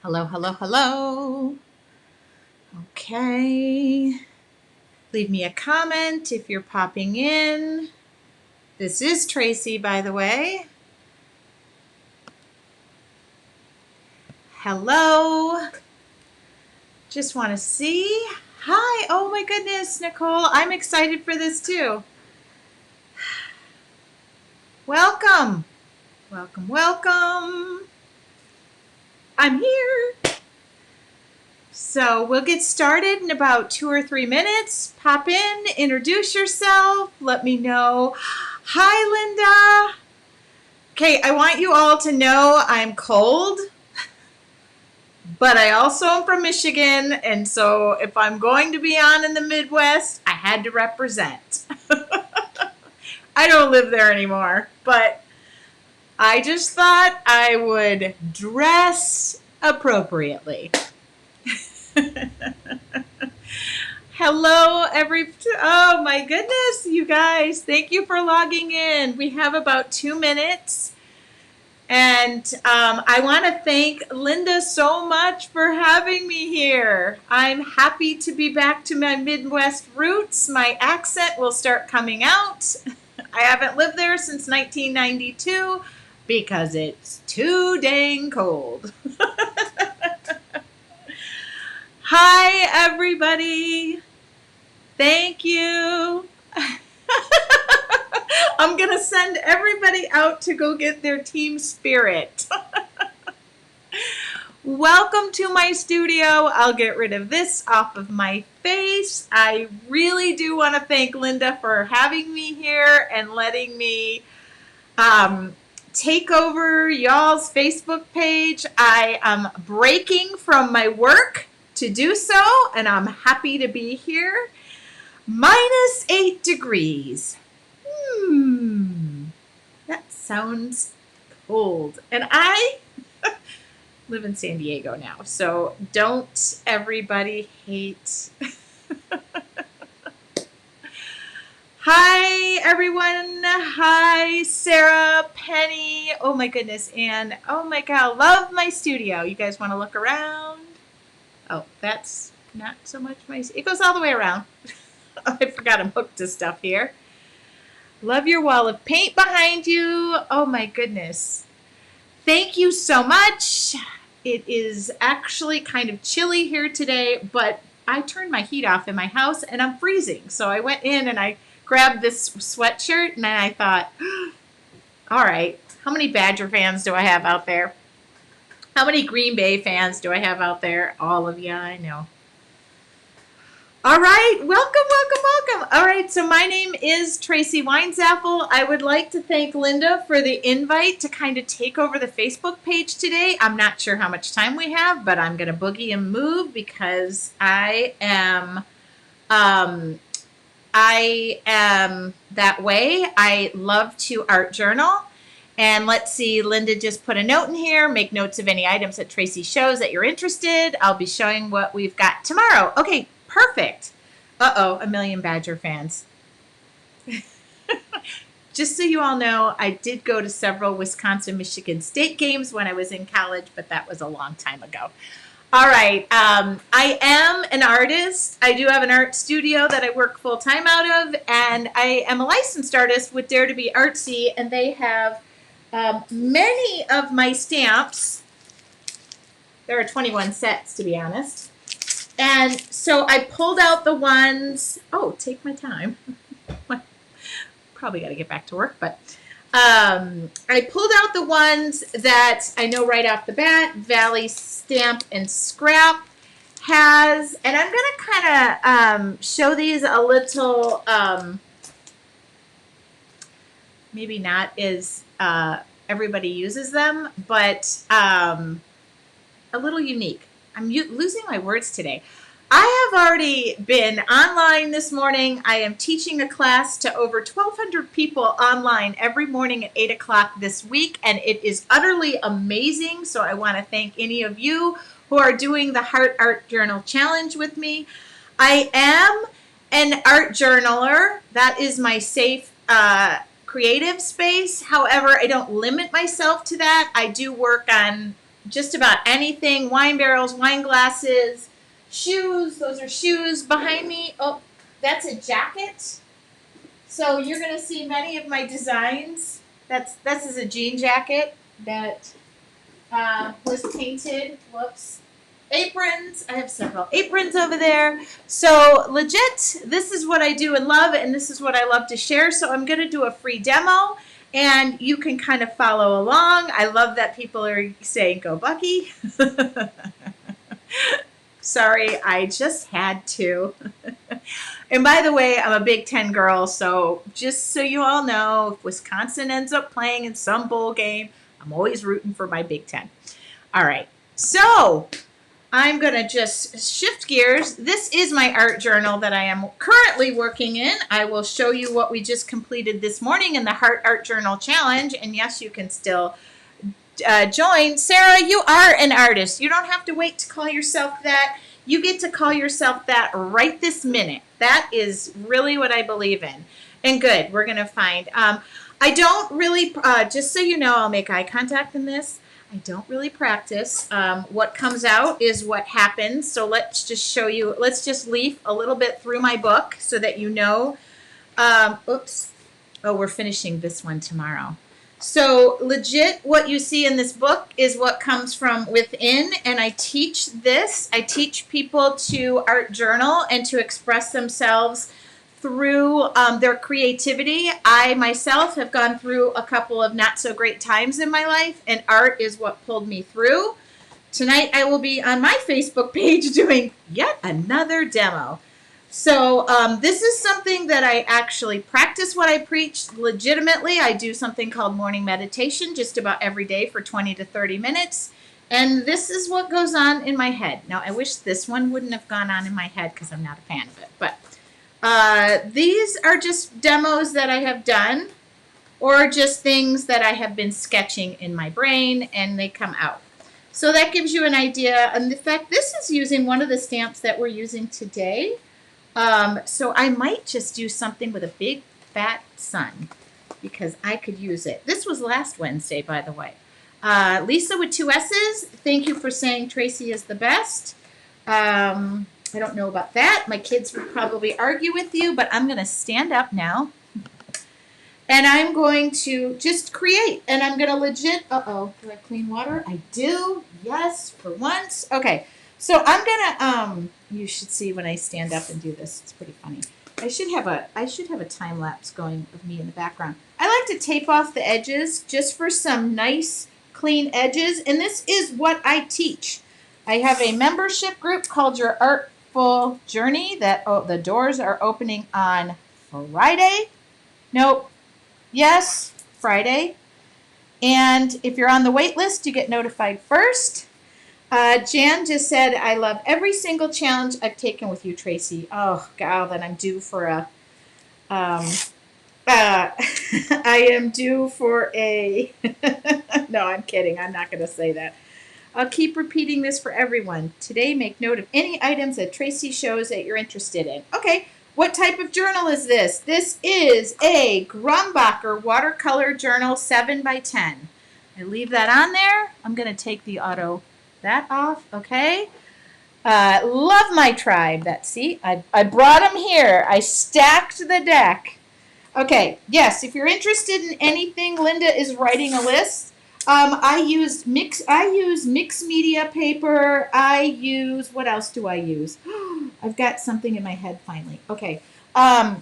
Hello, hello, hello. Okay. Leave me a comment if you're popping in. This is Tracy, by the way. Hello. Just want to see. Hi. Oh my goodness, Nicole. I'm excited for this too. Welcome. Welcome, welcome. I'm here. So we'll get started in about 2 or 3 minutes. Pop in, introduce yourself, let me know. Hi, Linda. Okay, I want you all to know I'm cold, but I also am from Michigan, and so if I'm going to be on in the Midwest, I had to represent. I don't live there anymore, but I just thought I would dress appropriately. Hello, oh my goodness, you guys. Thank you for logging in. We have about 2 minutes. And I want to thank Linda so much for having me here. I'm happy to be back to my Midwest roots. My accent will start coming out. I haven't lived there since 1992 because it's too dang cold. Hi, everybody. Thank you. I'm going to send everybody out to go get their team spirit. Welcome to my studio. I'll get rid of this off of my face. I really do want to thank Linda for having me here and letting me take over y'all's Facebook page. I am breaking from my work to do so, and I'm happy to be here. -8 degrees. That sounds cold. And I live in San Diego now, so don't everybody hate. Hi, everyone. Hi, Sarah, Penny. Oh, my goodness. And, oh, my God, love my studio. You guys want to look around? Oh, that's not so much my... It goes all the way around. I forgot I'm hooked to stuff here. Love your wall of paint behind you. Oh my goodness. Thank you so much. It is actually kind of chilly here today, but I turned my heat off in my house and I'm freezing. So I went in and I grabbed this sweatshirt and I thought, all right, how many Badger fans do I have out there? How many Green Bay fans do I have out there? All of you, I know. All right, welcome. All right, so my name is Tracy Weinzapfel. I would like to thank Linda for the invite to kind of take over the Facebook page today. I'm not sure how much time we have, but I'm going to boogie and move because I am that way. I love to art journal. And let's see, Linda just put a note in here. Make notes of any items that Tracy shows that you're interested. I'll be showing what we've got tomorrow. Okay, perfect. Uh-oh, a million Badger fans. Just so you all know, I did go to several Wisconsin-Michigan State games when I was in college, but that was a long time ago. All right, I am an artist. I do have an art studio that I work full-time out of, and I am a licensed artist with Dare to Be Artsy, and they have many of my stamps. There are 21 sets, to be honest. And so I pulled out the ones. Oh, take my time. Probably got to get back to work, but I pulled out the ones that I know right off the bat Valley Stamp and Scrap has. And I'm going to kind of show these a little, maybe not as everybody uses them, but a little unique. I'm losing my words today. I have already been online this morning. I am teaching a class to over 1,200 people online every morning at 8 o'clock this week, and it is utterly amazing. So I want to thank any of you who are doing the Heart Art Journal Challenge with me. I am an art journaler. That is my safe creative space. However, I don't limit myself to that. I do work on just about anything, wine barrels, wine glasses, shoes. Those are shoes behind me. Oh, that's a jacket. So you're going to see many of my designs. This is a jean jacket that was painted. Whoops. Aprons. I have several aprons over there. So legit, this is what I do and love, and this is what I love to share. So I'm going to do a free demo, and you can kind of follow along. I love that people are saying, "Go Bucky." Sorry, I just had to. And by the way, I'm a Big Ten girl, so just so you all know, if Wisconsin ends up playing in some bowl game, I'm always rooting for my Big Ten. All right, so I'm going to just shift gears. This is my art journal that I am currently working in. I will show you what we just completed this morning in the Heart Art Journal Challenge. And yes, you can still join. Sarah, you are an artist. You don't have to wait to call yourself that. You get to call yourself that right this minute. That is really what I believe in. And good, we're going to find. I don't really, just so you know, I'll make eye contact in this. I don't really practice. What comes out is what happens. So let's just show you, let's just leaf a little bit through my book so that you know. Oops. Oh, we're finishing this one tomorrow. So legit, what you see in this book is what comes from within, and I teach this. I teach people to art journal and to express themselves through their creativity. I myself have gone through a couple of not so great times in my life, and art is what pulled me through. Tonight I will be on my Facebook page doing yet another demo. So this is something that I actually practice what I preach legitimately. I do something called morning meditation just about every day for 20 to 30 minutes. And this is what goes on in my head. Now, I wish this one wouldn't have gone on in my head because I'm not a fan of it. But these are just demos that I have done or just things that I have been sketching in my brain and they come out. So that gives you an idea. And in fact, this is using one of the stamps that we're using today. So I might just do something with a big fat sun because I could use it. This was last Wednesday, by the way. Lisa with 2 S's, thank you for saying Tracy is the best. I don't know about that. My kids would probably argue with you, but I'm going to stand up now. And I'm going to just create. And I'm going to legit, do I have clean water? I do. Yes, for once. Okay. So I'm gonna you should see when I stand up and do this. It's pretty funny. I should have a time lapse going of me in the background. I like to tape off the edges just for some nice clean edges, and this is what I teach. I have a membership group called Your Artful Journey that the doors are opening on Friday. Nope. Yes, Friday. And if you're on the wait list, you get notified first. Jan just said, I love every single challenge I've taken with you, Tracy. Oh, God, then I'm due for a, I am due for a, no, I'm kidding. I'm not going to say that. I'll keep repeating this for everyone. Today, make note of any items that Tracy shows that you're interested in. Okay, what type of journal is this? This is a Grumbacher watercolor journal 7x10. I leave that on there. I'm going to take the that off, okay? Love my tribe. See, I brought them here. I stacked the deck. Okay, yes, if you're interested in anything, Linda is writing a list. I use mixed media paper. What else do I use? I've got something in my head finally. Okay. I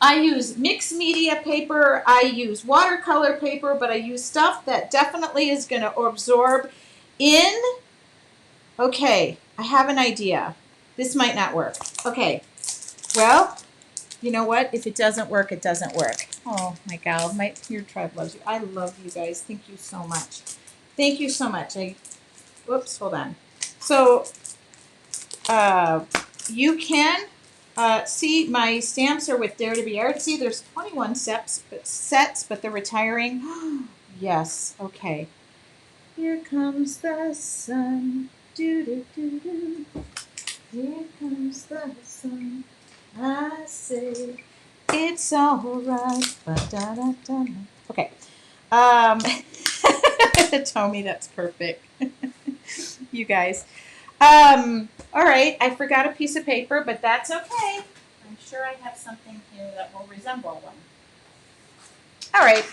use mixed media paper. I use watercolor paper, but I use stuff that definitely is going to absorb in. Okay, I have an idea. This might not work. Okay, well, you know what? If it doesn't work, it doesn't work. Oh my God, your tribe loves you. I love you guys. Thank you so much. Thank you so much. Whoops, hold on. So, you can see my stamps are with Dare to Be Artsy. There's 21 sets, but they're retiring. Yes, okay. Here comes the sun. Do, do, do, do. Here comes the sun. I say it's all right. Da, da, da, da. Okay. Tommy, that's perfect. You guys. All right, I forgot a piece of paper, but that's okay. I'm sure I have something here that will resemble one. All right.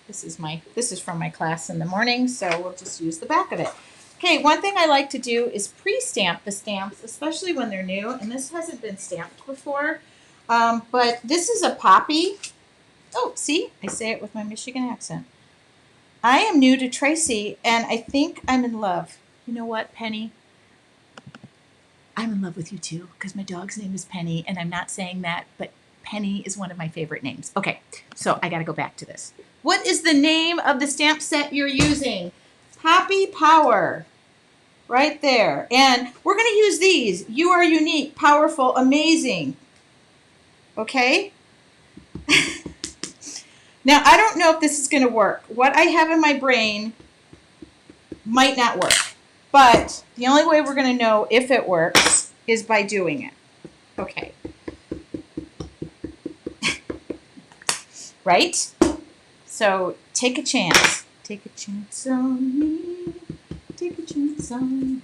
This is from my class in the morning, so we'll just use the back of it. Okay, one thing I like to do is pre-stamp the stamps, especially when they're new, and this hasn't been stamped before. But this is a poppy. Oh, see? I say it with my Michigan accent. I am new to Tracy, and I think I'm in love. You know what, Penny? I'm in love with you too, because my dog's name is Penny, and I'm not saying that, but Penny is one of my favorite names. Okay, so I got to go back to this. What is the name of the stamp set you're using? Poppy Power. Right there. And we're going to use these. You are unique, powerful, amazing. Okay? Now, I don't know if this is going to work. What I have in my brain might not work. But the only way we're going to know if it works is by doing it. Okay. Right? So take a chance. Take a chance on me. Take a chance on me.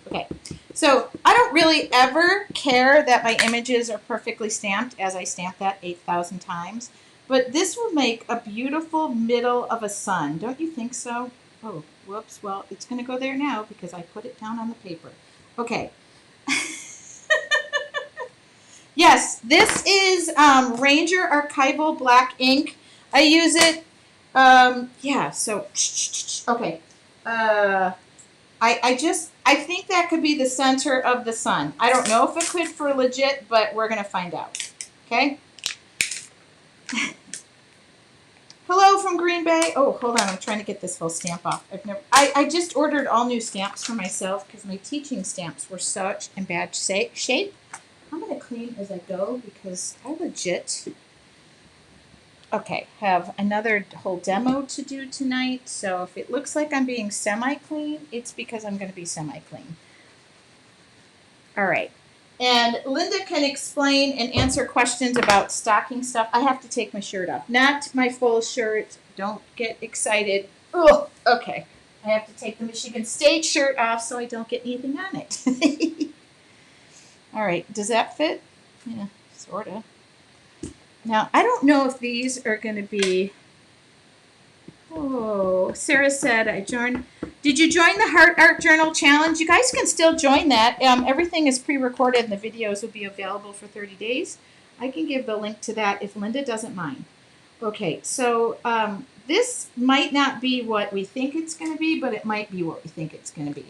Okay. So I don't really ever care that my images are perfectly stamped, as I stamped that 8,000 times. But this will make a beautiful middle of a sun. Don't you think so? Oh, whoops. Well, it's going to go there now because I put it down on the paper. Okay. Yes, this is Ranger Archival Black ink. I use it, yeah, so, okay. I think that could be the center of the sun. I don't know if it could for legit, but we're going to find out. Okay? Hello from Green Bay. Oh, hold on. I'm trying to get this whole stamp off. I just ordered all new stamps for myself because my teaching stamps were such in bad shape. I'm going to clean as I go because I legit, okay, have another whole demo to do tonight. So if it looks like I'm being semi-clean, it's because I'm going to be semi-clean. All right. And Linda can explain and answer questions about stocking stuff. I have to take my shirt off. Not my full shirt. Don't get excited. Oh, okay. I have to take the Michigan State shirt off so I don't get anything on it. All right. Does that fit? Yeah, sort of. Now, I don't know if these are going to be... Oh, Sarah said, I joined... Did you join the Heart Art Journal Challenge? You guys can still join that. Everything is pre-recorded and the videos will be available for 30 days. I can give the link to that if Linda doesn't mind. Okay, so this might not be what we think it's going to be, but it might be what we think it's going to be.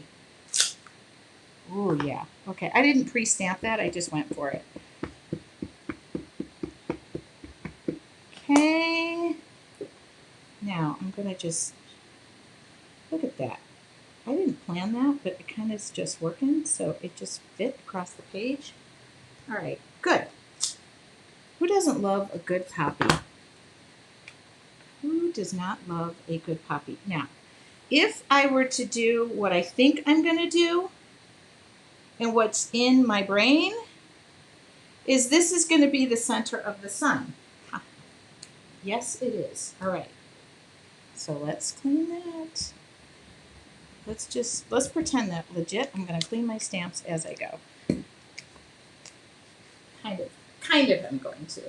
Oh, yeah. Okay, I didn't pre-stamp that. I just went for it. Okay. Now, I'm going to just... Look at that. I didn't plan that, but it kind of is just working, so it just fit across the page. All right, good. Who doesn't love a good poppy? Who does not love a good poppy? Now, if I were to do what I think I'm going to do, and what's in my brain, is this is going to be the center of the sun. Yes, it is. All right. So let's clean that. Let's pretend that legit. I'm going to clean my stamps as I go. Kind of I'm going to.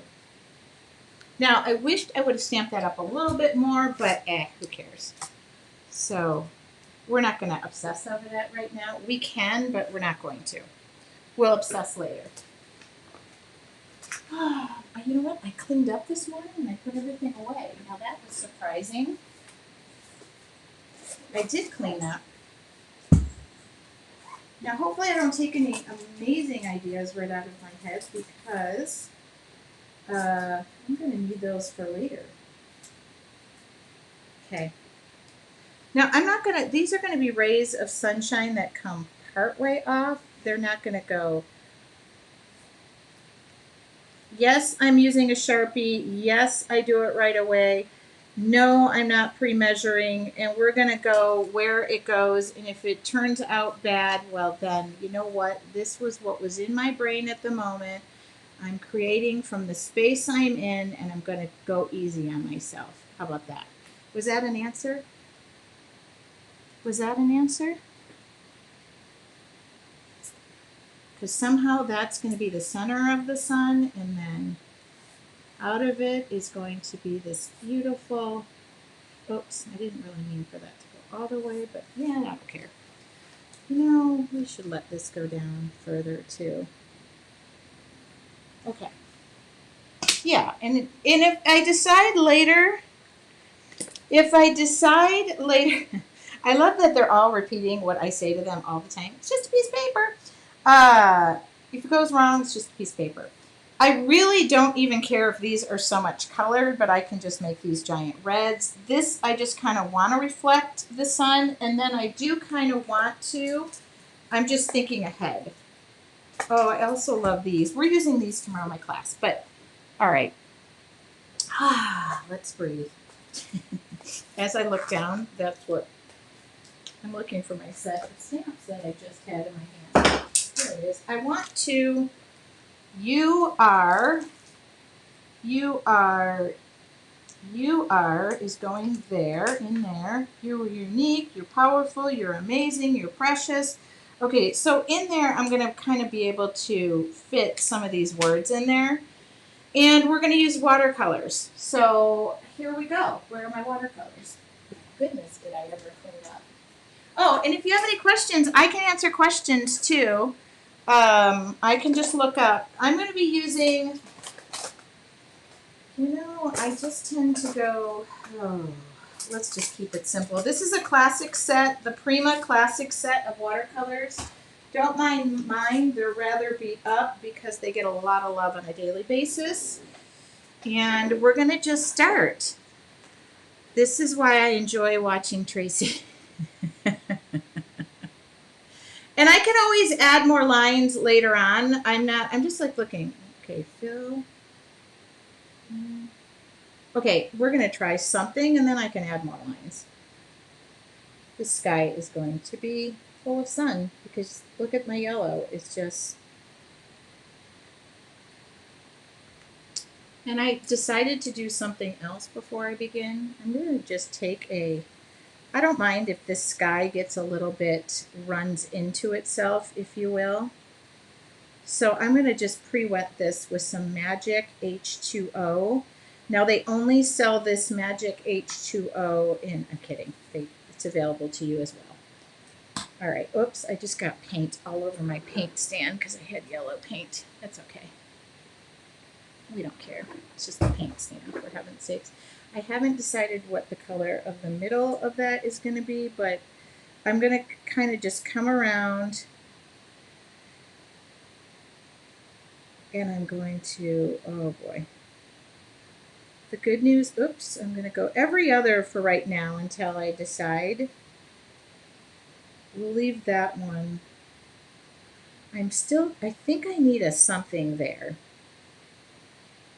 Now, I wished I would have stamped that up a little bit more, but who cares? So we're not going to obsess over that right now. We can, but we're not going to. We'll obsess later. You know what? I cleaned up this morning and I put everything away. Now that was surprising. I did clean up. Now hopefully I don't take any amazing ideas right out of my head because I'm going to need those for later. Okay. Now I'm not going to, these are going to be rays of sunshine that come part way off. They're not going to go. Yes, I'm using a Sharpie. Yes, I do it right away. No, I'm not pre-measuring, and we're going to go where it goes, and if it turns out bad, well then, you know what? This was what was in my brain at the moment. I'm creating from the space I'm in, and I'm going to go easy on myself. How about that? Was that an answer? Was that an answer? Because somehow that's going to be the center of the sun, and then out of it is going to be this beautiful, oops, I didn't really mean for that to go all the way, but yeah, I don't care. You know, we should let this go down further too. Okay. Yeah, and if I decide later, I love that they're all repeating what I say to them all the time. It's just a piece of paper. If it goes wrong, it's just a piece of paper. I really don't even care if these are so much colored, but I can just make these giant reds. This, I just kind of want to reflect the sun, and then I do kind of want to, I'm just thinking ahead. Oh, I also love these. We're using these tomorrow in my class, but all right. Let's breathe. As I look down, that's what I'm looking for, my set of stamps that I just had in my hand. Here it is. I want to, you are is going there, in there. You're unique, you're powerful, you're amazing, you're precious. Okay, so in there, I'm going to kind of be able to fit some of these words in there. And we're going to use watercolors. So here we go. Where are my watercolors? Goodness, did I ever clean up? Oh, and if you have any questions, I can answer questions too. I can just look up. I'm going to be using, I just tend to go, let's just keep it simple. This is a classic set, the Prima classic set of watercolors. Don't mind mine, they're rather beat up because they get a lot of love on a daily basis. And we're going to just start. This is why I enjoy watching Tracy. And I can always add more lines later on. I'm just like looking. Okay, fill. Okay, we're going to try something and then I can add more lines. The sky is going to be full of sun because look at my yellow. It's just. And I decided to do something else before I begin. I'm going to just take I don't mind if this sky gets a little bit, runs into itself, if you will. So I'm going to just pre-wet this with some Magic H2O. Now they only sell this Magic H2O I'm kidding. It's available to you as well. All right, oops, I just got paint all over my paint stand because I had yellow paint. That's okay. We don't care. It's just the paint stand, for heaven's sakes. I haven't decided what the color of the middle of that is going to be, but I'm going to kind of just come around and I'm going to, oh boy. The good news, oops, I'm going to go every other for right now until I decide. We'll leave that one. I think I need a something there.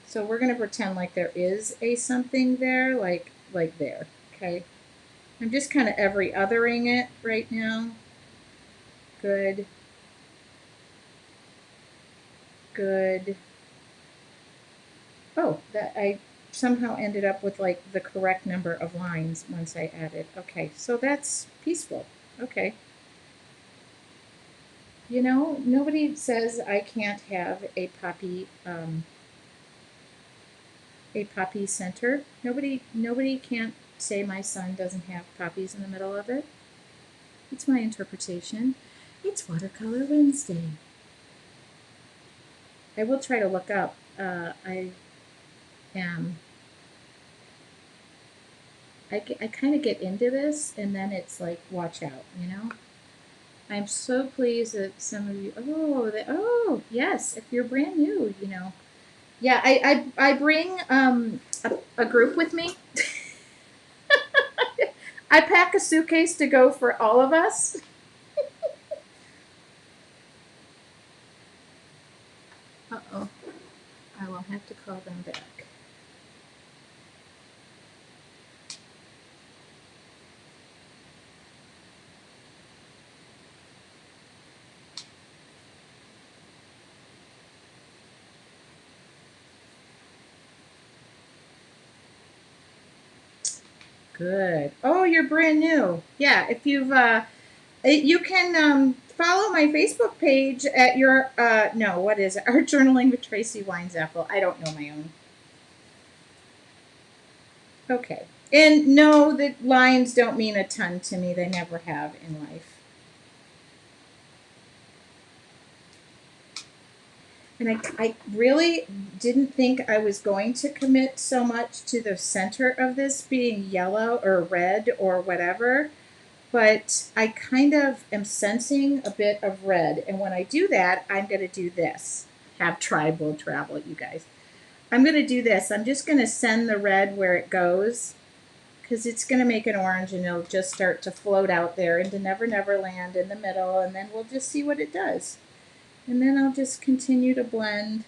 So we're going to pretend like there is a something there, like there, okay? I'm just kind of every othering it right now. Good. Good. Oh, that I somehow ended up with like the correct number of lines once I added. Okay, so that's peaceful. Okay. Nobody says I can't have a poppy center. Nobody can't say my son doesn't have poppies in the middle of it. It's my interpretation. It's Watercolor Wednesday. I will try to look up. I kind of get into this, and then it's like, watch out, I'm so pleased that some of you, yes, if you're brand new, Yeah, I bring a group with me. I pack a suitcase to go for all of us. Uh-oh. I will have to call them back. Good. Oh, you're brand new. Yeah, if you've you can follow my Facebook page at your no, what is it? Art Journaling with Tracy Weinzapfel. I don't know my own. Okay. And no, the lines don't mean a ton to me. They never have in life. And I really didn't think I was going to commit so much to the center of this being yellow or red or whatever. But I kind of am sensing a bit of red. And when I do that, I'm going to do this. Have tribal travel, you guys. I'm going to do this. I'm just going to send the red where it goes because it's going to make an orange and it'll just start to float out there into Never Never Land in the middle. And then we'll just see what it does. And then I'll just continue to blend.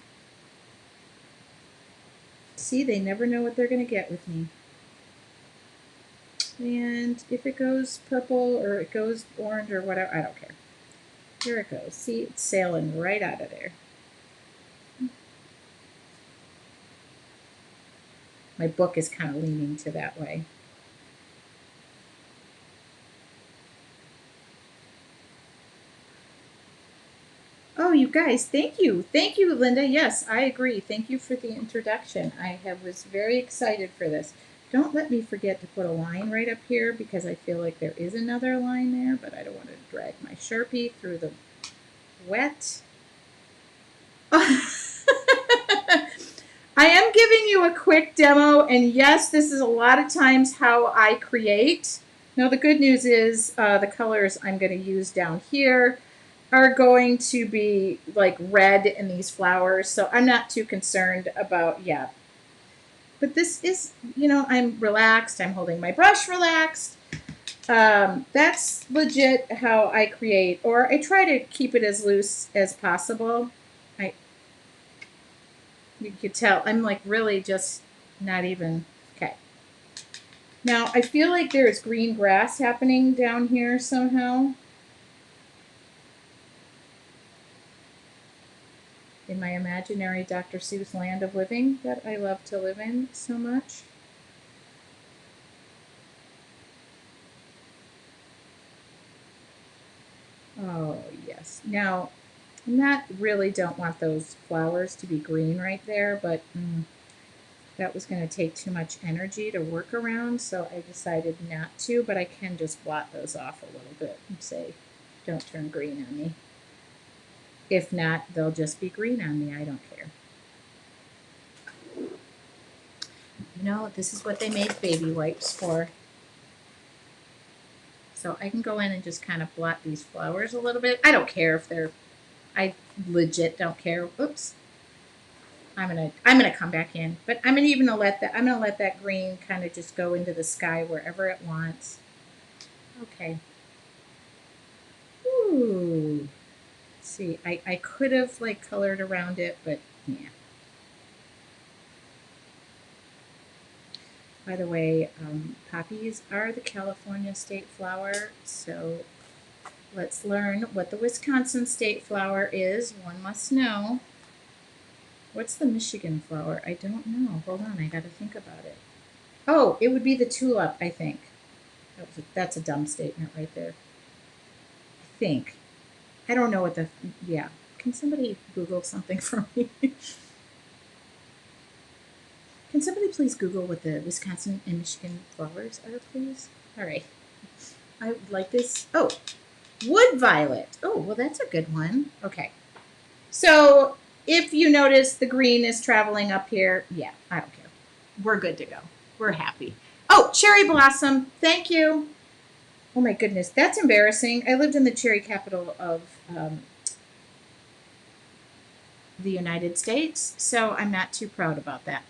See, they never know what they're going to get with me. And if it goes purple or it goes orange or whatever, I don't care. Here it goes. See, it's sailing right out of there. My book is kind of leaning to that way. Oh, you guys, thank you. Thank you, Linda. Yes, I agree. Thank you for the introduction. Was very excited for this. Don't let me forget to put a line right up here because I feel like there is another line there, but I don't want to drag my Sharpie through the wet. I am giving you a quick demo, and yes, this is a lot of times how I create. Now, the good news is the colors I'm going to use down here are going to be like red in these flowers, so I'm not too concerned about, yeah. But this is, I'm relaxed. I'm holding my brush relaxed. That's legit how I create, or I try to keep it as loose as possible. You could tell I'm like really just not even, okay. Now I feel like there's green grass happening down here somehow. In my imaginary Dr. Seuss land of living that I love to live in so much. Oh, yes. Now, really don't want those flowers to be green right there, but that was going to take too much energy to work around, so I decided not to, but I can just blot those off a little bit and say, don't turn green on me. If not, they'll just be green on me. I don't care. This is what they make baby wipes for. So I can go in and just kind of blot these flowers a little bit. I don't care if they're, I legit don't care. Oops. I'm gonna come back in, but I'm gonna let that green kind of just go into the sky wherever it wants. Okay. Ooh. Let's see, I could have like colored around it, but yeah. By the way, poppies are the California state flower, so let's learn what the Wisconsin state flower is. One must know. What's the Michigan flower? I don't know. Hold on, I gotta think about it. Oh, it would be the tulip, I think. That's a dumb statement right there. I think. I don't know what yeah. Can somebody Google something for me? Can somebody please Google what the Wisconsin and Michigan flowers are, please? All right. I would like this. Oh, wood violet. Oh, well, that's a good one. Okay. So if you notice the green is traveling up here, yeah, I don't care. We're good to go. We're happy. Oh, cherry blossom. Thank you. Oh my goodness, that's embarrassing. I lived in the cherry capital of the United States, so I'm not too proud about that.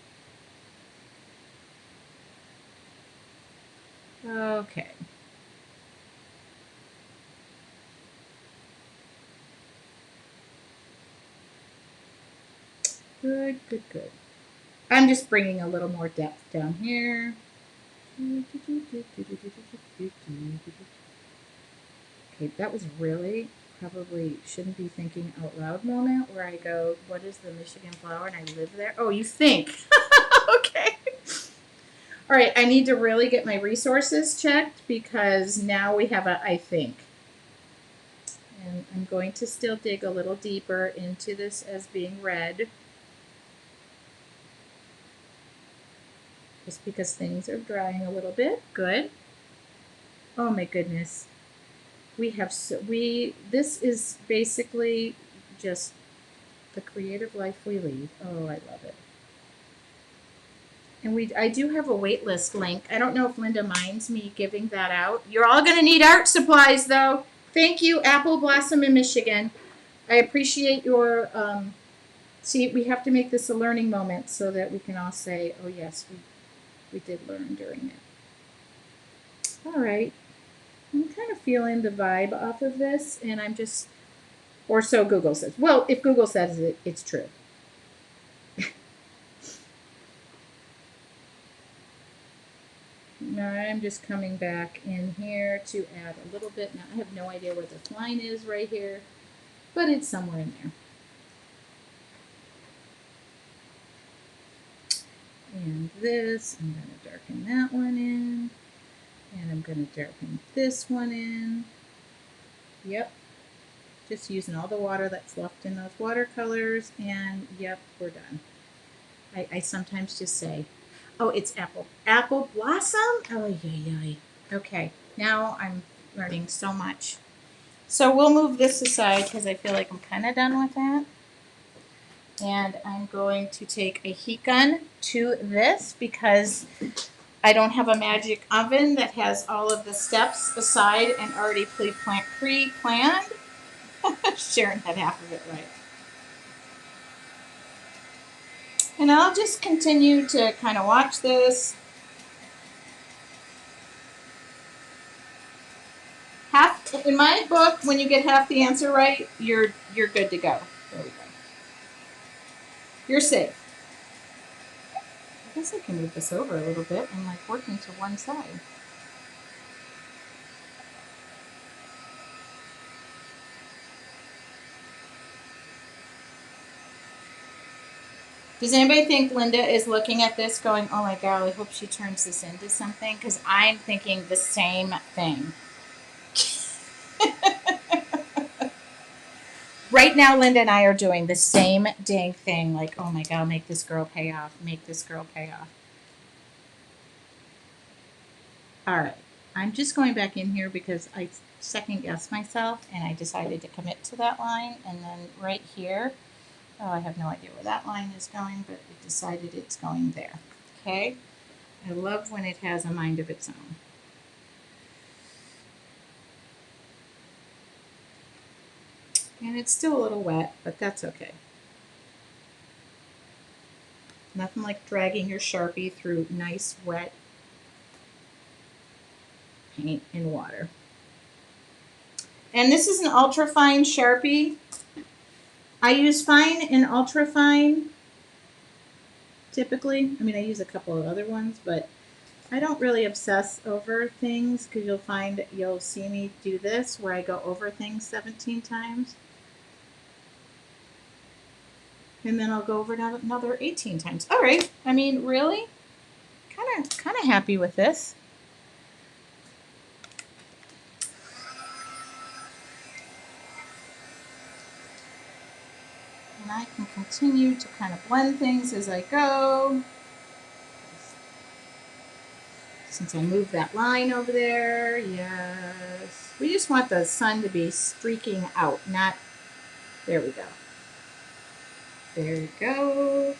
Okay. Good, good, good. I'm just bringing a little more depth down here. Okay, that was really probably shouldn't be thinking out loud moment where I go, what is the Michigan flower? And I live there. Oh, you think. Okay. All right, I need to really get my resources checked because now we have a I think. And I'm going to still dig a little deeper into this as being red. Just because things are drying a little bit. Good. Oh my goodness. This is basically just the creative life we lead. Oh, I love it. And I do have a wait list link. I don't know if Linda minds me giving that out. You're all going to need art supplies, though. Thank you, Apple Blossom in Michigan. I appreciate your. See, we have to make this a learning moment so that we can all say, "Oh yes, we did learn during it." All right. I'm kind of feeling the vibe off of this, and I'm just, or so Google says. Well, if Google says it, it's true. Now I'm just coming back in here to add a little bit. Now I have no idea where this line is right here, but it's somewhere in there. And this, I'm going to darken that one in. And I'm going to darken this one in. Yep. Just using all the water that's left in those watercolors. And yep, we're done. I sometimes just say, oh, it's apple blossom? Oh, yeah. Okay, now I'm learning so much. So we'll move this aside because I feel like I'm kind of done with that. And I'm going to take a heat gun to this because I don't have a magic oven that has all of the steps aside and already pre-planned. Sharon had half of it right. And I'll just continue to kind of watch this. In my book, when you get half the answer right, you're good to go. There we go. You're safe. I guess I can move this over a little bit and like working to one side. Does anybody think Linda is looking at this going, oh my God, I hope she turns this into something? Because I'm thinking the same thing. Right now, Linda and I are doing the same dang thing. Like, oh my God, make this girl pay off. Make this girl pay off. All right. I'm just going back in here because I second guessed myself and I decided to commit to that line. And then right here, oh, I have no idea where that line is going, but it decided it's going there. Okay. I love when it has a mind of its own. And it's still a little wet, but that's okay. Nothing like dragging your Sharpie through nice wet paint and water. And this is an ultra fine Sharpie. I use fine and ultra fine typically. I mean, I use a couple of other ones, but I don't really obsess over things because you'll see me do this where I go over things 17 times. And then I'll go over it another 18 times. All right. I mean, really? Kind of happy with this. And I can continue to kind of blend things as I go. Since I moved that line over there, yes. We just want the sun to be streaking out, not, there we go. There we go.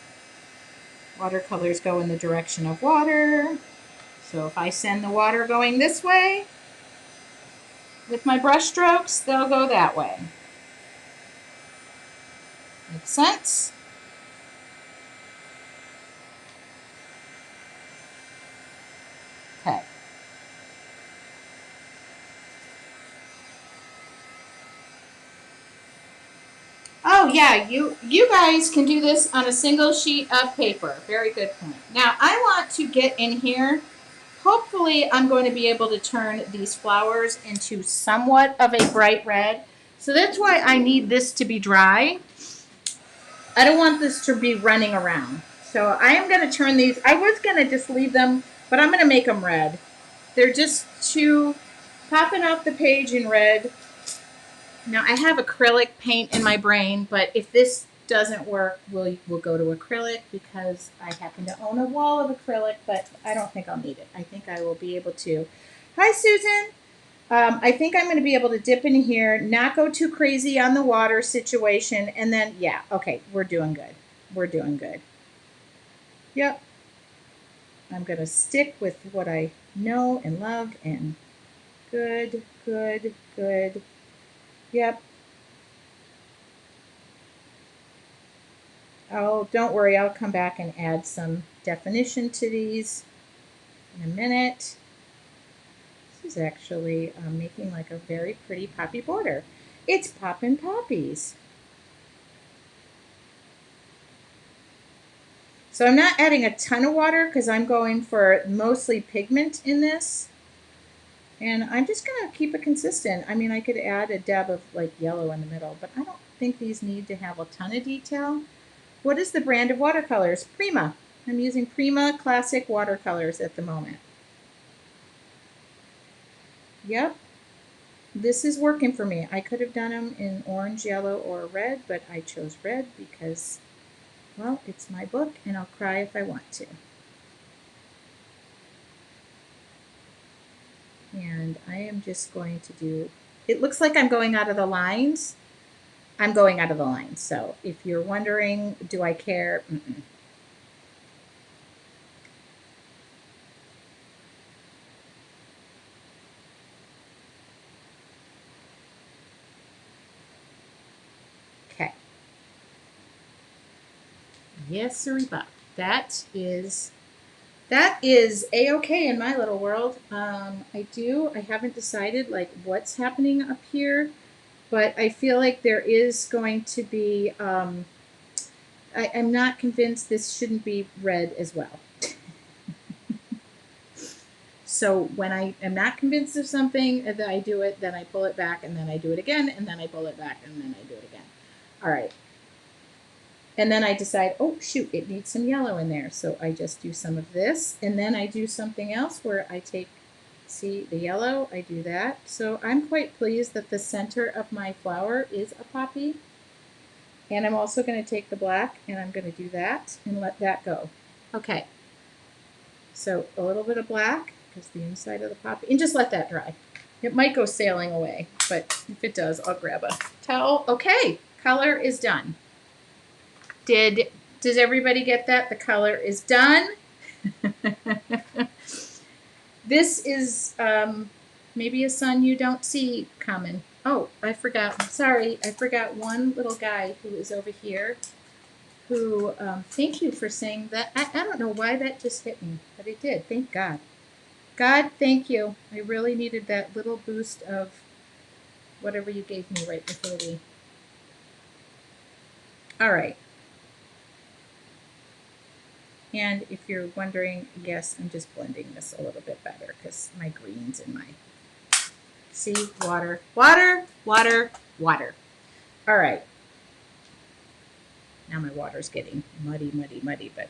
Watercolors go in the direction of water. So if I send the water going this way, with my brush strokes, they'll go that way. Makes sense? Okay. Oh yeah, you guys can do this on a single sheet of paper. Very good point. Now I want to get in here. Hopefully I'm going to be able to turn these flowers into somewhat of a bright red. So that's why I need this to be dry. I don't want this to be running around. So I am going to turn these. I was going to just leave them but I'm going to make them red. They're just too popping off the page in red. Now I have acrylic paint in my brain, but if this doesn't work, we'll go to acrylic because I happen to own a wall of acrylic, but I don't think I'll need it. I think I will be able to. Hi, Susan. I think I'm going to be able to dip in here, not go too crazy on the water situation, and then, yeah, okay, we're doing good. We're doing good. Yep. I'm going to stick with what I know and love, and good, good, good. Yep. Oh, don't worry, I'll come back and add some definition to these in a minute. This is actually making like a very pretty poppy border. It's poppin' poppies. So I'm not adding a ton of water because I'm going for mostly pigment in this. And I'm just going to keep it consistent. I mean, I could add a dab of like yellow in the middle, but I don't think these need to have a ton of detail. What is the brand of watercolors? Prima. I'm using Prima Classic watercolors at the moment. Yep. This is working for me. I could have done them in orange, yellow, or red, but I chose red because, well, it's my book and I'll cry if I want to. And I am just going to do, it looks like I'm going out of the lines. I'm going out of the lines. So if you're wondering, do I care? Mm-mm. Okay. Yes, sir, Bob. That is a-okay in my little world. I haven't decided like what's happening up here, but I feel like there is going to be, I'm not convinced this shouldn't be red as well. So when I am not convinced of something, that I do it, then I pull it back, and then I do it again, and then I pull it back, and then I do it again. All right. And then I decide, oh, shoot, it needs some yellow in there. So I just do some of this, and then I do something else where I take, see the yellow, I do that. So I'm quite pleased that the center of my flower is a poppy. And I'm also going to take the black, and I'm going to do that and let that go. Okay. So a little bit of black, because the inside of the poppy, and just let that dry. It might go sailing away, but if it does, I'll grab a towel. Okay, color is done. Does everybody get that? The color is done. This is maybe a sun you don't see coming. Oh, I forgot. Sorry, I forgot one little guy who is over here. Who? Thank you for saying that. I don't know why that just hit me, but it did. Thank God. God, thank you. I really needed that little boost of whatever you gave me right before we. All right. And if you're wondering, yes, I'm just blending this a little bit better because my greens and my, see, water, water, water, water. All right. Now my water's getting muddy, muddy, muddy, but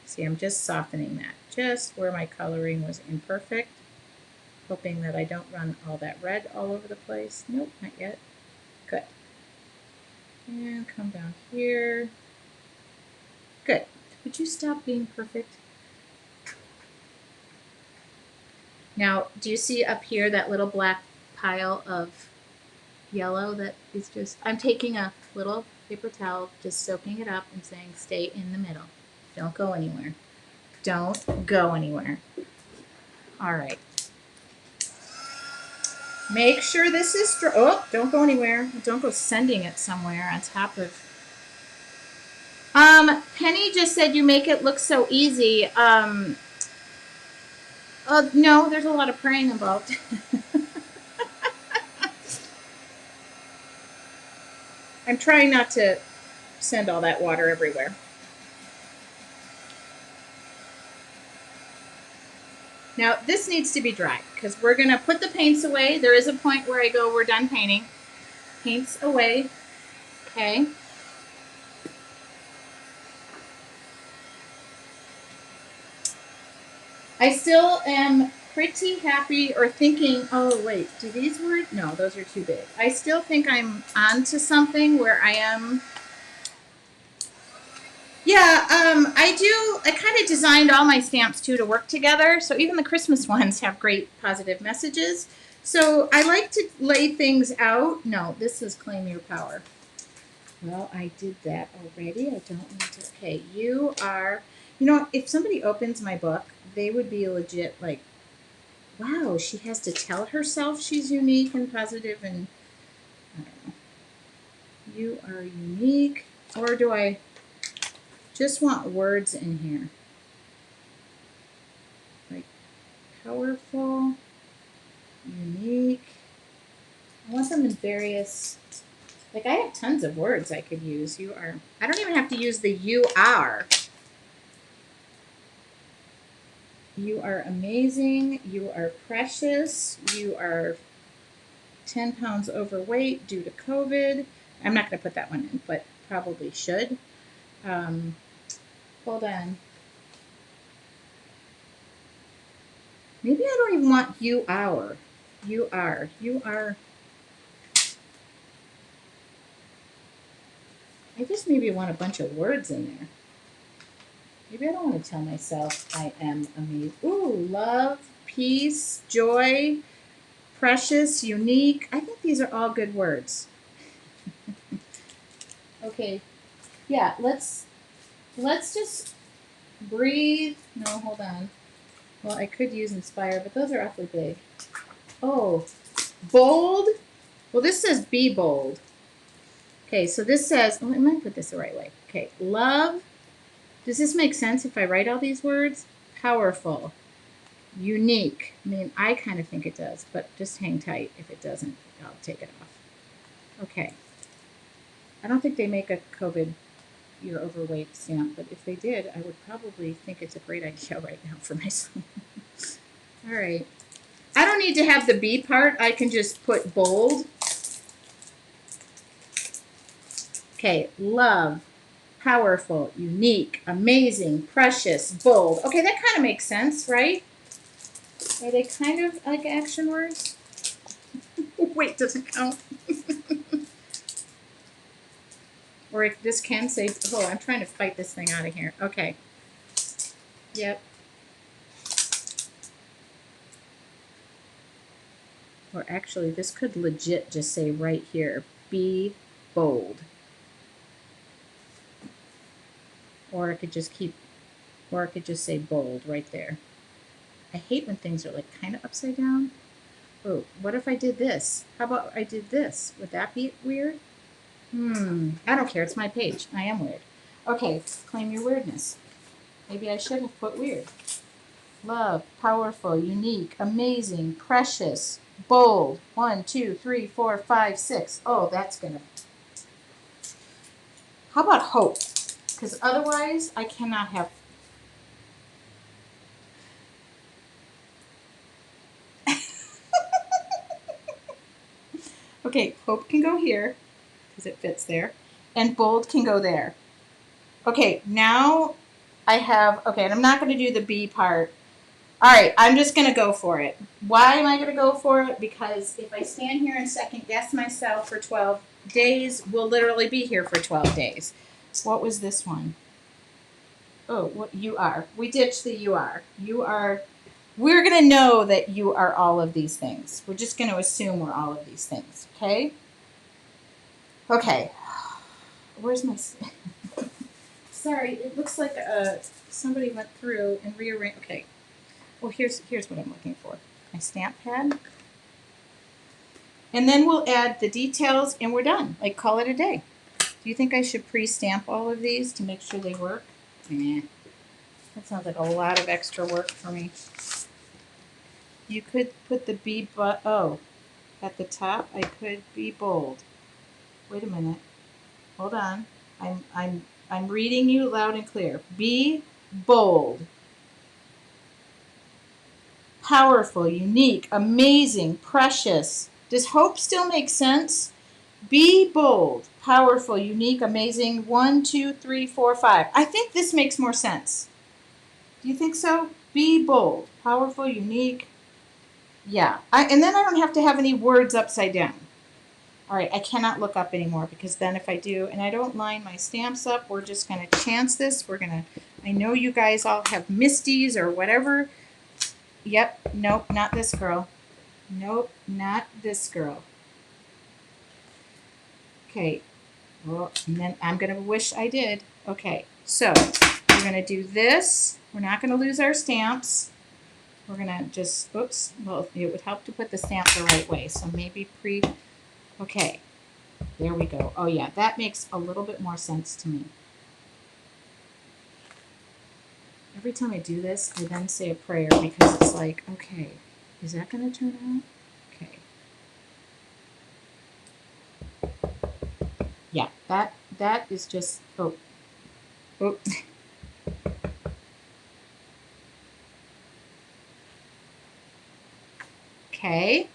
see, I'm just softening that just where my coloring was imperfect, hoping that I don't run all that red all over the place. Nope, not yet. Good. And come down here. Good. Would you stop being perfect? Now, do you see up here that little black pile of yellow that is just, I'm taking a little paper towel, just soaking it up and saying, stay in the middle. Don't go anywhere. Don't go anywhere. All right. Make sure this is, oh, don't go anywhere. Don't go sending it somewhere on top of. Penny just said you make it look so easy. No, there's a lot of praying involved. I'm trying not to send all that water everywhere. Now, this needs to be dry because we're going to put the paints away. There is a point where I go, we're done painting. Paints away. Okay. I still am pretty happy or thinking, oh, wait, do these words? No, those are too big. I still think I'm onto something where I am. Yeah, I kind of designed all my stamps too to work together. So even the Christmas ones have great positive messages. So I like to lay things out. No, this is claim your power. Well, I did that already. I don't need to. Okay, you are. You know, if somebody opens my book, they would be legit like, wow, she has to tell herself she's unique and positive and I don't know. You are unique. Or do I just want words in here? Like powerful, unique. I want them in various, like I have tons of words I could use. You are, I don't even have to use the you are. You are amazing. You are precious. You are 10 pounds overweight due to COVID. I'm not going to put that one in, but probably should. Hold on. Maybe I don't even want you are. You are. You are. I just maybe want a bunch of words in there. Maybe I don't want to tell myself I am amazing. Ooh, love, peace, joy, precious, unique. I think these are all good words. Okay. Yeah, let's just breathe. No, hold on. Well, I could use inspire, but those are awfully big. Oh, bold. Well, this says be bold. Okay, so this says, oh, I might put this the right way. Okay, love. Does this make sense if I write all these words? Powerful, unique. I mean, I kind of think it does, but just hang tight. If it doesn't, I'll take it off. Okay. I don't think they make a COVID you're overweight stamp, but if they did, I would probably think it's a great idea right now for myself. All right. I don't need to have the B part. I can just put bold. Okay, love, powerful, unique, amazing, precious, bold. Okay, that kind of makes sense, right? Are they kind of like action words? Wait, doesn't count. Or this can say, oh, I'm trying to fight this thing out of here. Okay. Yep. Or actually, this could legit just say right here, be bold. Or it could just keep, or it could just say bold right there. I hate when things are like kind of upside down. Oh, what if I did this? How about I did this? Would that be weird? I don't care. It's my page. I am weird. Okay, claim your weirdness. Maybe I should have put weird. Love, powerful, unique, amazing, precious, bold. 1, 2, 3, 4, 5, 6. Oh, that's gonna. How about hope? Because otherwise, I cannot have. Okay, hope can go here because it fits there, and bold can go there. Okay, now I have. Okay, and I'm not going to do the B part. All right, I'm just going to go for it. Why am I going to go for it? Because if I stand here and second guess myself for 12 days, we'll literally be here for 12 days. What was this one? Oh, what you are. We ditched the you are. You are. We're going to know that you are all of these things. We're just going to assume we're all of these things, okay? Okay. Where's my... Sorry, it looks like somebody went through and rearranged... Okay. Well, here's what I'm looking for. My stamp pad. And then we'll add the details and we're done. Like, call it a day. Do you think I should pre-stamp all of these to make sure they work? Nah. That sounds like a lot of extra work for me. You could put the B but oh, at the top I could be bold. Wait a minute. Hold on. I'm reading you loud and clear. Be bold. Powerful, unique, amazing, precious. Does hope still make sense? Be bold, powerful, unique, amazing. 1, 2, 3, 4, 5. I think this makes more sense. Do you think so? Be bold, powerful, unique. Yeah, and then I don't have to have any words upside down. All right, I cannot look up anymore because then if I do, and I don't line my stamps up, we're just going to chance this. We're going to, I know you guys all have Misties or whatever. Yep, nope, not this girl. Nope, not this girl. Okay, well, and then I'm going to wish I did. Okay, so we're going to do this. We're not going to lose our stamps. We're going to just, oops, well, it would help to put the stamp the right way. So maybe okay. There we go. Oh yeah, that makes a little bit more sense to me. Every time I do this, I then say a prayer because it's like, okay, is that going to turn out? Okay. Yeah, that is just, oh. Okay.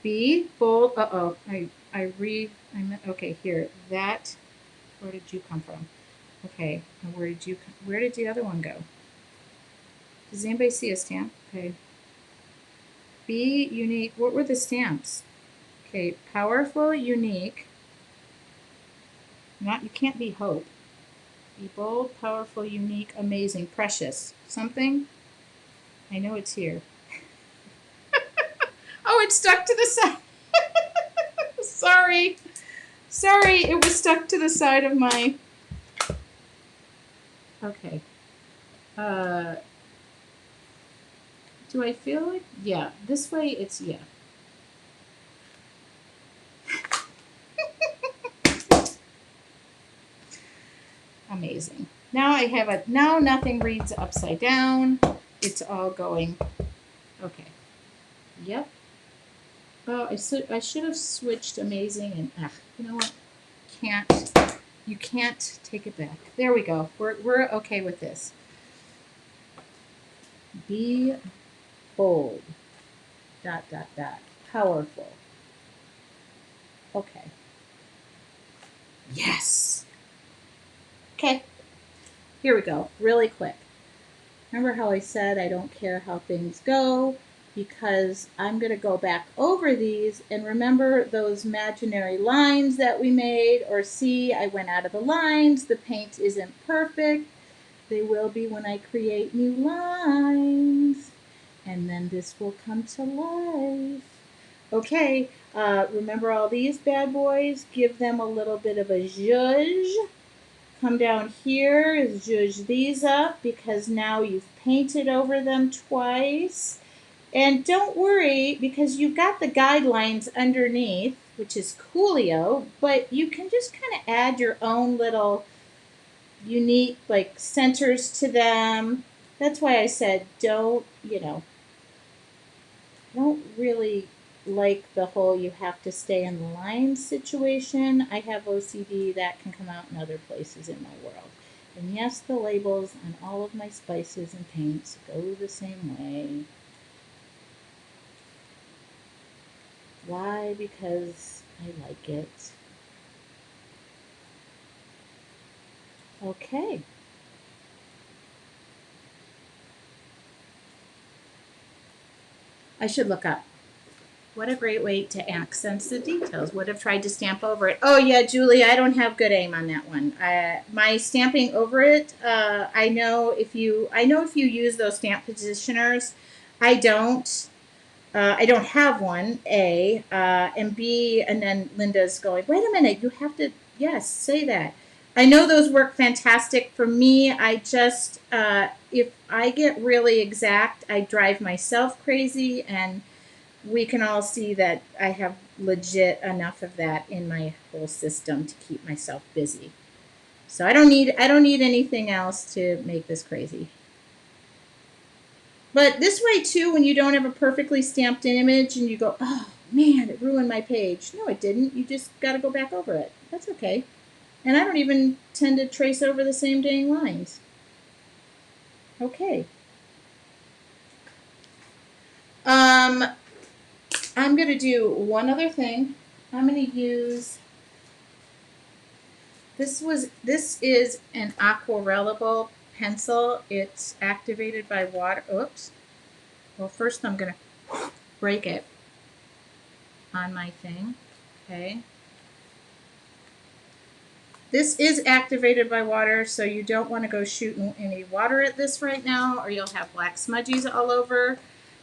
Be bold. Uh-oh. I meant, okay, here. That, where did you come from? Okay, and where did the other one go? Does anybody see a stamp? Okay. Be unique. What were the stamps? Okay, powerful, unique. You can't be hope. Be bold, powerful, unique, amazing, precious. Something? I know it's here. Oh, it's stuck to the side. Sorry. Sorry, it was stuck to the side of my... Okay. Do I feel like... Yeah, this way it's... Yeah. Amazing. Now I have a... Now nothing reads upside down. It's all going... Okay. Yep. Oh, I should have switched amazing and... you know what? You can't take it back. There we go. We're okay with this. Be bold. ... Powerful. Okay. Yes. Okay. Here we go. Really quick. Remember how I said I don't care how things go because I'm going to go back over these and remember those imaginary lines that we made, or see, I went out of the lines. The paint isn't perfect. They will be when I create new lines. And then this will come to life. Okay, remember all these bad boys? Give them a little bit of a zhuzh. Come down here, zhuzh these up because now you've painted over them twice. And don't worry because you've got the guidelines underneath, which is coolio, but you can just kind of add your own little unique like centers to them. That's why I said don't really like the whole you have to stay in the line situation. I have OCD that can come out in other places in my world. And yes, the labels on all of my spices and paints go the same way. Why? Because I like it. Okay. I should look up. What a great way to accent the details. Would have tried to stamp over it. Oh yeah, Julie, I don't have good aim on that one. My stamping over it. I know if you use those stamp positioners. I don't. I don't have one. A and B, and then Linda's going. Wait a minute. You have to. Yes, say that. I know those work fantastic for me. I just if I get really exact, I drive myself crazy, and we can all see that I have legit enough of that in my whole system to keep myself busy. So I don't need anything else to make this crazy. But this way too, when you don't have a perfectly stamped image and you go, oh man, it ruined my page. No, it didn't. You just got to go back over it. That's okay. And I don't even tend to trace over the same dang lines. Okay. I'm going to do one other thing. I'm going to use, this is an aquarellable pencil. It's activated by water. Oops. Well, first I'm going to break it on my thing. Okay. This is activated by water, so you don't want to go shooting any water at this right now, or you'll have black smudgies all over.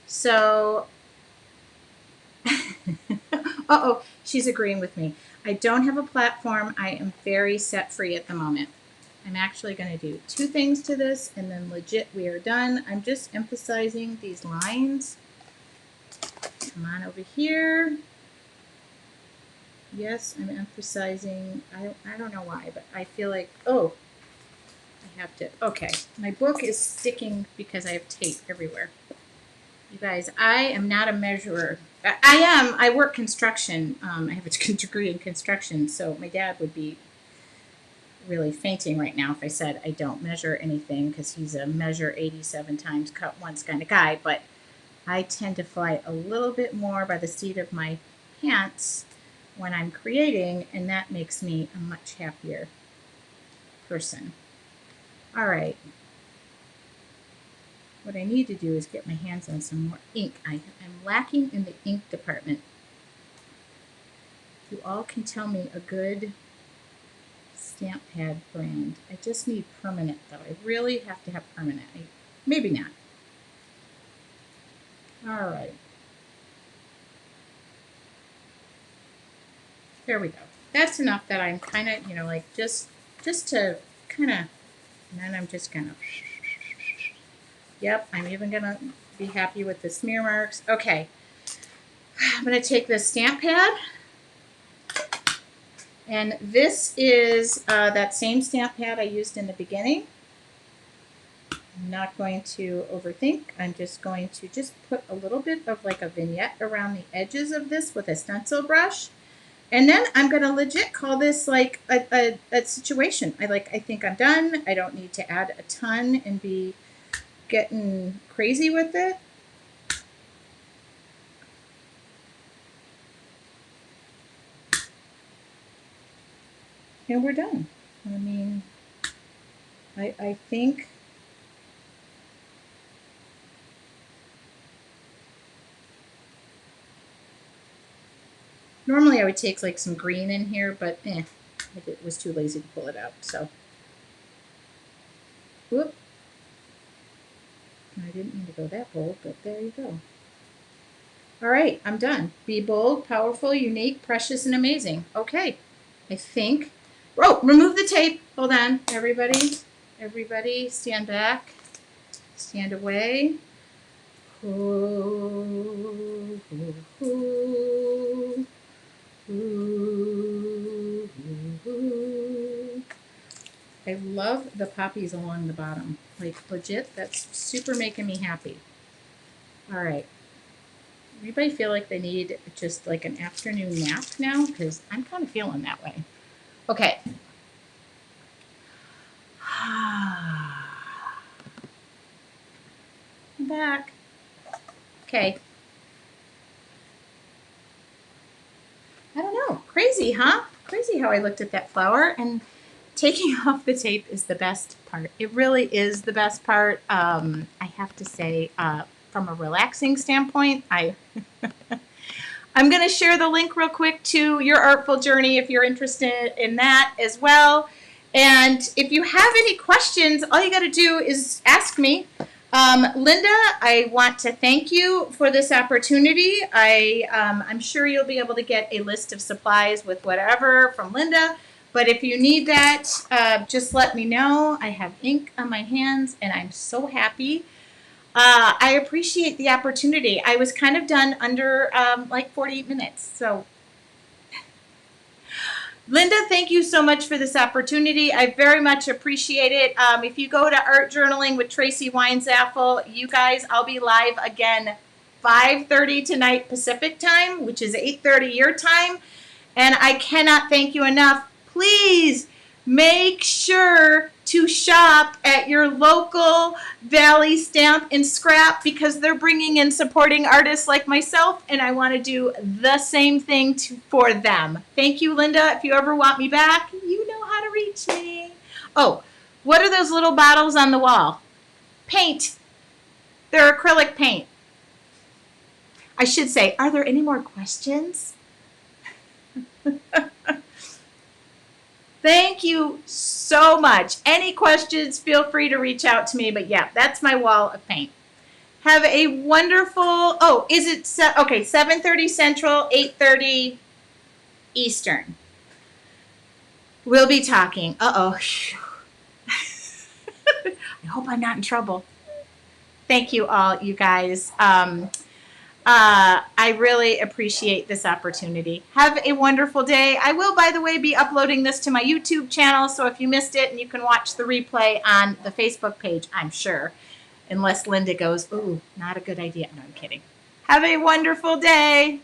So, uh-oh, she's agreeing with me. I don't have a platform. I am very set free at the moment. I'm actually going to do 2 things to this, and then legit we are done. I'm just emphasizing these lines. Come on over here. Yes, I'm emphasizing. I don't know why, but I feel like, oh, I have to. Okay, my book is sticking because I have tape everywhere. You guys, I am not a measurer. I am. I work construction. I have a degree in construction, so my dad would be really fainting right now if I said I don't measure anything, because he's a measure 87 times, cut once kind of guy. But I tend to fly a little bit more by the seat of my pants when I'm creating, and that makes me a much happier person. All right. What I need to do is get my hands on some more ink. I'm lacking in the ink department. You all can tell me a good stamp pad brand. I just need permanent, though. I really have to have permanent. Maybe not. All right. There we go. That's enough that I'm kind of, like just to kind of, and then I'm just going to, yep, I'm even going to be happy with the smear marks. Okay. I'm going to take this stamp pad, and this is that same stamp pad I used in the beginning. I'm not going to overthink. I'm just going to put a little bit of like a vignette around the edges of this with a stencil brush. And then I'm going to legit call this like a situation. I think I'm done. I don't need to add a ton and be getting crazy with it. And we're done. I mean, I think normally I would take like some green in here, but I was too lazy to pull it out. So, whoop. I didn't mean to go that bold, but there you go. All right, I'm done. Be bold, powerful, unique, precious, and amazing. Okay, I think. Oh, remove the tape. Hold on, everybody. Everybody, stand back. Stand away. Ooh, ooh, ooh. Ooh, ooh, ooh. I love the poppies along the bottom. Like, legit, that's super making me happy. All right. Anybody feel like they need just like an afternoon nap now? Because I'm kind of feeling that way. Okay. I'm back. Okay. I don't know. Crazy, huh? Crazy how I looked at that flower. And taking off the tape is the best part. It really is the best part. I have to say, from a relaxing standpoint, I'm going to share the link real quick to your artful journey if you're interested in that as well. And if you have any questions, all you got to do is ask me. Linda, I want to thank you for this opportunity. I'm sure you'll be able to get a list of supplies with whatever from Linda. But if you need that, just let me know. I have ink on my hands, and I'm so happy. I appreciate the opportunity. I was kind of done under like 48 minutes. So, Linda, thank you so much for this opportunity. I very much appreciate it. If you go to Art Journaling with Tracy Weinzaffel, you guys, I'll be live again 5:30 tonight Pacific time, which is 8:30 your time. And I cannot thank you enough. Please make sure to shop at your local Valley Stamp and Scrap, because they're bringing in supporting artists like myself, and I want to do the same thing for them. Thank you, Linda. If you ever want me back, you know how to reach me. Oh, What are those little bottles on the wall? Paint. They're acrylic paint. I should say, are there any more questions? Thank you so much. Any questions, feel free to reach out to me. But yeah, that's my wall of paint. Have a wonderful, oh, is it, okay, 7:30 Central, 8:30 Eastern. We'll be talking. Uh-oh. I hope I'm not in trouble. Thank you all, you guys. I really appreciate this opportunity. Have a wonderful day. I will, by the way, be uploading this to my YouTube channel, so if you missed it, and you can watch the replay on the Facebook page, I'm sure. Unless Linda goes, ooh, not a good idea. No, I'm kidding. Have a wonderful day.